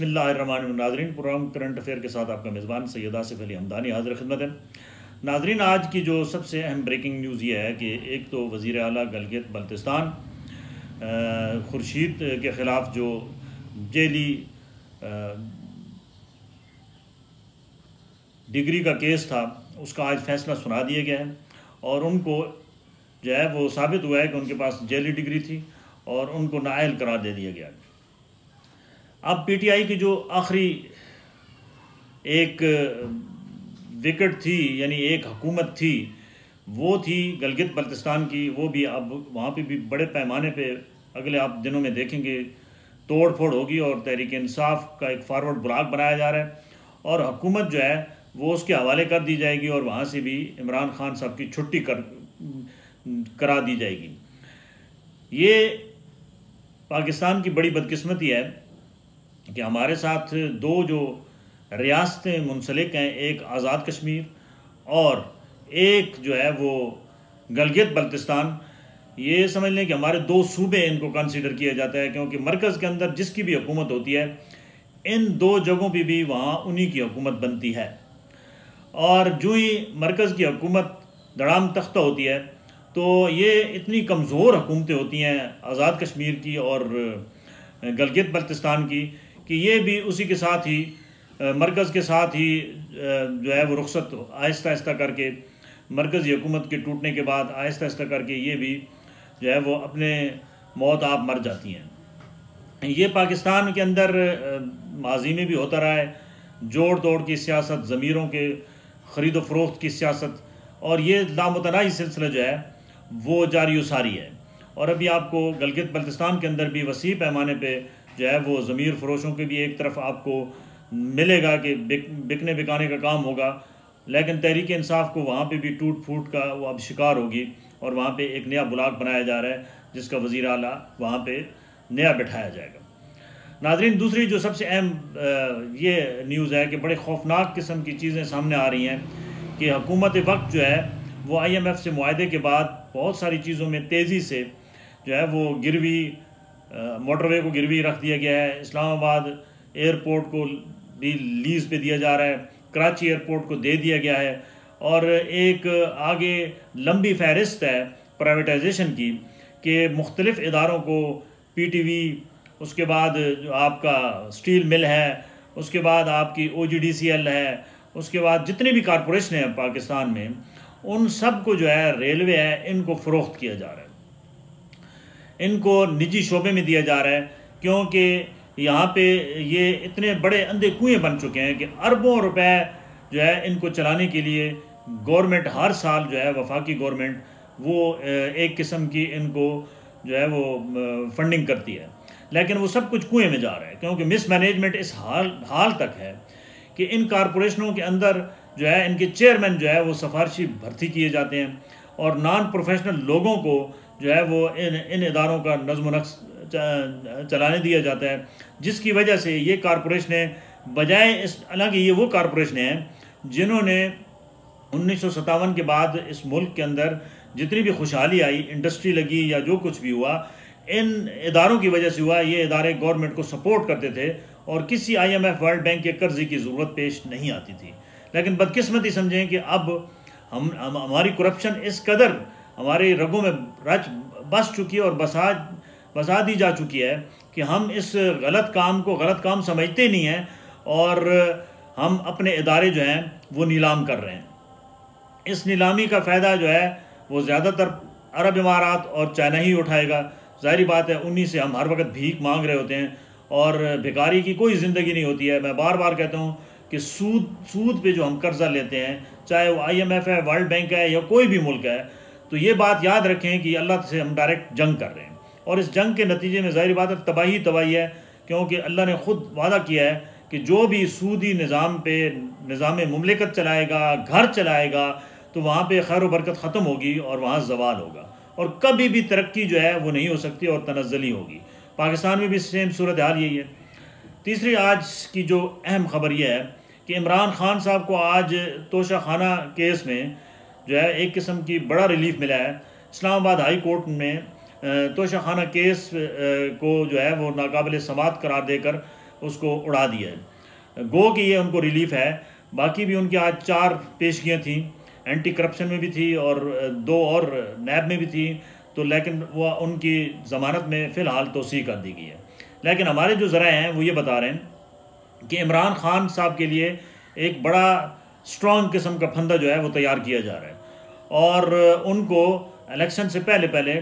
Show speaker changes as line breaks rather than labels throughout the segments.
बिस्मिल्लाहिर्रहमानिर्रहीम। नाज़रीन, programme current affair के साथ आपका मेज़बान सैयद आसिफ अली हमदानी हाज़िर खिदमत है। नाज़रीन, आज की जो सबसे अहम ब्रेकिंग न्यूज़ ये है कि एक तो वज़ीर आला गिलगित बल्तिस्तान खुर्शीद के ख़िलाफ़ जो जेली डिग्री का केस था उसका आज फ़ैसला सुना दिया गया है और उनको जो है वो साबित हुआ है कि उनके पास जेली डिग्री थी और उनको नाअहल करार दे दिया गया। अब पीटीआई की जो आखिरी एक विकेट थी, यानी एक हुकूमत थी, वो थी गिलगित बल्तिस्तान की। वो भी अब वहाँ पे भी बड़े पैमाने पे अगले आप दिनों में देखेंगे तोड़ फोड़ होगी और तहरीक इंसाफ का एक फॉरवर्ड ब्लॉक बनाया जा रहा है और हुकूमत जो है वो उसके हवाले कर दी जाएगी और वहाँ से भी इमरान खान साहब की छुट्टी करा दी जाएगी। ये पाकिस्तान की बड़ी बदकिस्मती है कि हमारे साथ दो जो रियासतें मुंसलिक हैं, एक आज़ाद कश्मीर और एक जो है वो गिलगित बल्तिस्तान। ये समझ लें कि हमारे दो सूबे इनको कंसीडर किया जाता है, क्योंकि मरकज़ के अंदर जिसकी भी हुकूमत होती है इन दो जगहों पे भी वहाँ उन्हीं की हुकूमत बनती है। और जो ही मरकज़ की हुकूमत धड़ाम तख्ता होती है तो ये इतनी कमज़ोर हुकूमतें होती हैं आज़ाद कश्मीर की और गिलगित बल्तिस्तान की कि ये भी उसी के साथ ही मरकज़ के साथ ही जो है वो रुखसत आहिस्ता आहिस्ता करके मरकज़ी हुकूमत के टूटने के बाद आहिस्ता आहिस्ता करके ये भी जो है वो अपने मौत आप मर जाती हैं। ये पाकिस्तान के अंदर माजी में भी होता रहा है, जोड़ तोड़ की सियासत, ज़मीरों के ख़रीद फ़रोख्त की सियासत, और ये लामुतनाही सिलसिला जो है वो जारी व सारी है। और अभी आपको गिलगित बल्तिस्तान के अंदर भी वसी पैमाने पे जो है वो ज़मीर फ़रोशों के भी एक तरफ आपको मिलेगा कि बिकने बिकाने का काम होगा, लेकिन तहरीक इंसाफ को वहाँ पे भी टूट फूट का वो अब शिकार होगी और वहाँ पे एक नया ब्लॉक बनाया जा रहा है जिसका वज़ीर आला वहाँ पे नया बिठाया जाएगा। नाज़रीन, दूसरी जो सबसे अहम ये न्यूज़ है कि बड़े खौफनाक किस्म की चीज़ें सामने आ रही हैं कि हुकूमत वक्त जो है वो IMF से मुआहदे के बाद बहुत सारी चीज़ों में तेज़ी से जो है वो गिरवी, मोटरवे को गिरवी रख दिया गया है। इस्लामाबाद एयरपोर्ट को भी लीज़ पे दिया जा रहा है, कराची एयरपोर्ट को दे दिया गया है और एक आगे लंबी फहरिस्त है प्राइवेटाइजेशन की कि मुख्तलिफ़ इदारों को PTV, उसके बाद जो आपका स्टील मिल है, उसके बाद आपकी OGDCL है, उसके बाद जितने भी कारपोरेशन हैं पाकिस्तान में उन सब को जो है रेलवे है इनको फ़रोख्त किया जा रहा है, इनको निजी शोबे में दिया जा रहा है, क्योंकि यहाँ पे ये इतने बड़े अंधे कुएँ बन चुके हैं कि अरबों रुपए जो है इनको चलाने के लिए गवर्नमेंट हर साल जो है वफाकी गवर्नमेंट वो एक किस्म की इनको जो है वो फंडिंग करती है, लेकिन वो सब कुछ कुएँ में जा रहा है क्योंकि मिसमैनेजमेंट इस हाल तक है कि इन कारपोरेशनों के अंदर जो है इनके चेयरमैन जो है वो सिफारशी भर्ती किए जाते हैं और नॉन प्रोफेशनल लोगों को जो है वो इन इदारों का नज़्म नक्श चलाने दिया जाता है, जिसकी वजह से ये कारपोरेशनें बजाय इस, हालांकि ये वो कारपोरेशनें हैं जिन्होंने 1957 के बाद इस मुल्क के अंदर जितनी भी खुशहाली आई, इंडस्ट्री लगी या जो कुछ भी हुआ, इन इदारों की वजह से हुआ। ये इदारे गवर्नमेंट को सपोर्ट करते थे और किसी IMF वर्ल्ड बैंक के कर्जे की ज़रूरत पेश नहीं आती थी। लेकिन बदकिस्मती समझें कि अब हमारी करप्शन इस कदर हमारे रगों में बस चुकी है और बसा दी जा चुकी है कि हम इस गलत काम को गलत काम समझते नहीं हैं और हम अपने इदारे जो हैं वो नीलाम कर रहे हैं। इस नीलामी का फ़ायदा जो है वो ज़्यादातर अरब इमारात और चाइना ही उठाएगा। ज़ाहिर बात है, उन्हीं से हम हर वक्त भीख मांग रहे होते हैं और भिखारी की कोई ज़िंदगी नहीं होती है। मैं बार बार कहता हूँ कि सूद पे जो हम कर्ज़ा लेते हैं, चाहे वो IMF है, वर्ल्ड बैंक है या कोई भी मुल्क है, तो ये बात याद रखें कि अल्लाह से हम डायरेक्ट जंग कर रहे हैं और इस जंग के नतीजे में ज़ाहिर बात है तबाही है, क्योंकि अल्लाह ने ख़ुद वादा किया है कि जो भी सूदी निज़ाम पे निज़ाम मुमलिकत चलाएगा, घर चलाएगा, तो वहाँ पे खैर व बरकत ख़त्म होगी और वहाँ ज़वाल होगा और कभी भी तरक्की जो है वो नहीं हो सकती और तनज़्ज़ुली होगी। पाकिस्तान में भी सेम सूरत हाल यही है। तीसरी आज की जो अहम ख़बर यह है कि इमरान खान साहब को आज तोशा खाना केस में जो है एक किस्म की बड़ा रिलीफ मिला है। इस्लामाबाद हाई कोर्ट में तोशा खाना केस को जो है वो नाकाबिल समाअत करार देकर उसको उड़ा दिया है। गो कि ये उनको रिलीफ है। बाकी भी उनकी आज 4 पेशगियाँ थी, एंटी करप्शन में भी थी और 2 और नैब में भी थी, तो लेकिन वह उनकी ज़मानत में फ़िलहाल तोसी कर दी गई है। लेकिन हमारे जो ज़राए हैं वो ये बता रहे हैं कि इमरान खान साहब के लिए एक बड़ा स्ट्रॉन्ग किस्म का फंदा जो है वो तैयार किया जा रहा है और उनको इलेक्शन से पहले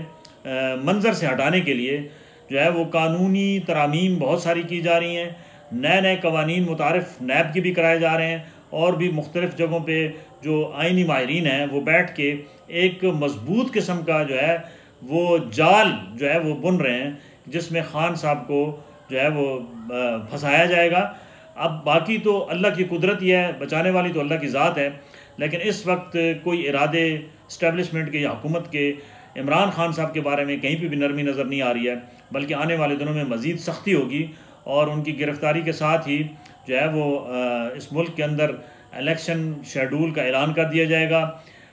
मंजर से हटाने के लिए जो है वो कानूनी तरामीम बहुत सारी की जा रही हैं। नए कवानीन मुतारिफ नैब के भी कराए जा रहे हैं और भी मुख्तलिफ़ जगहों पे जो आइनी माहिरीन हैं वो बैठ के एक मजबूत किस्म का जो है वो जाल जो है वो बुन रहे हैं, जिसमें खान साहब को जो है वो फंसाया जाएगा। अब बाकी तो अल्लाह की कुदरत ही है, बचाने वाली तो अल्लाह की ज़ात है, लेकिन इस वक्त कोई इरादे इस्टेब्लिशमेंट के या हुकूमत के इमरान खान साहब के बारे में कहीं पे भी नरमी नज़र नहीं आ रही है, बल्कि आने वाले दिनों में मज़ीद सख्ती होगी और उनकी गिरफ़्तारी के साथ ही जो है वो इस मुल्क के अंदर इलेक्शन शेड्यूल का ऐलान कर दिया जाएगा।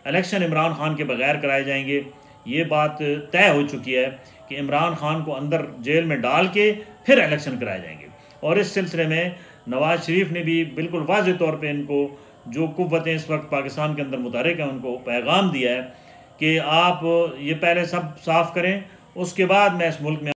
इलेक्शन इमरान खान के बगैर कराए जाएंगे। ये बात तय हो चुकी है कि इमरान खान को अंदर जेल में डाल के फिर इलेक्शन कराए जाएंगे। और इस सिलसिले में नवाज़ शरीफ ने भी बिल्कुल वाज़ेह तौर पे इनको जो कुव्वतें इस वक्त पाकिस्तान के अंदर मुतहरिक हैं उनको पैगाम दिया है कि आप ये पहले सब साफ़ करें, उसके बाद मैं इस मुल्क में